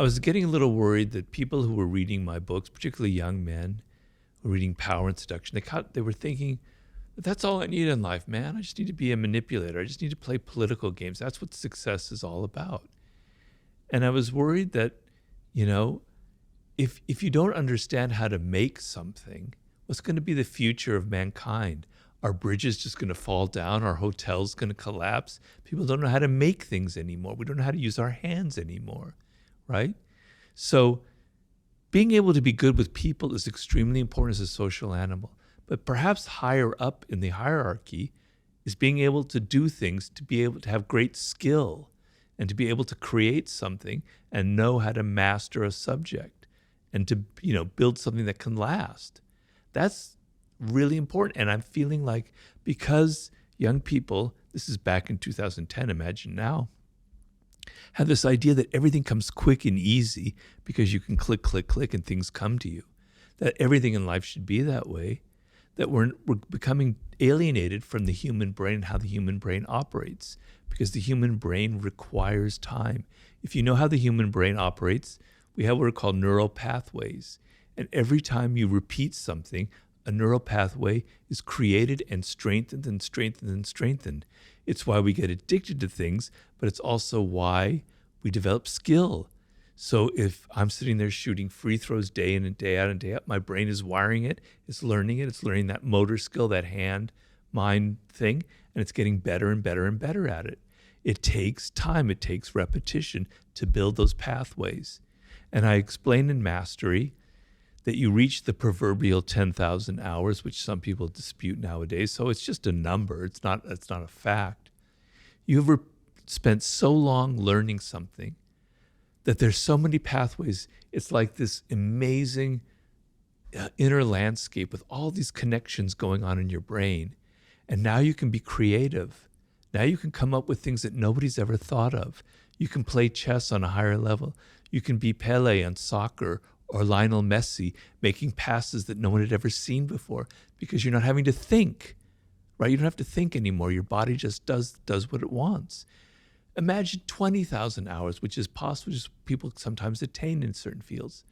I was getting a little worried that people who were reading my books, particularly young men who were reading Power and Seduction, they were thinking, that's all I need in life, man. I just need to be a manipulator. I just need to play political games. That's what success is all about. And I was worried that, you know, if you don't understand how to make something, what's going to be the future of mankind? Are bridges just going to fall down? Are hotels going to collapse? People don't know how to make things anymore. We don't know how to use our hands anymore, right? So being able to be good with people is extremely important as a social animal. But perhaps higher up in the hierarchy is being able to do things, to be able to have great skill and to be able to create something and know how to master a subject and to, you know, build something that can last. That's really important. And I'm feeling like because young people, this is back in 2010, imagine now, have this idea that everything comes quick and easy because you can click, click, click and things come to you, that everything in life should be that way, that we're becoming alienated from the human brain and how the human brain operates, because the human brain requires time. If you know how the human brain operates, we have what are called neural pathways. And every time you repeat something, a neural pathway is created and strengthened and strengthened and strengthened. It's why we get addicted to things, but it's also why we develop skill. So if I'm sitting there shooting free throws day in and day out and day out, my brain is wiring it, it's learning that motor skill, that hand-mind thing, and it's getting better and better and better at it. It takes time, it takes repetition to build those pathways. And I explain in Mastery that you reach the proverbial 10,000 hours, which some people dispute nowadays. So it's just a number, it's not a fact. You've spent so long learning something that there's so many pathways. It's like this amazing inner landscape with all these connections going on in your brain. And now you can be creative. Now you can come up with things that nobody's ever thought of. You can play chess on a higher level. You can be Pele on soccer or Lionel Messi making passes that no one had ever seen before because you're not having to think, right? You don't have to think anymore. Your body just does what it wants. Imagine 20,000 hours, which is possible, just people sometimes attain in certain fields.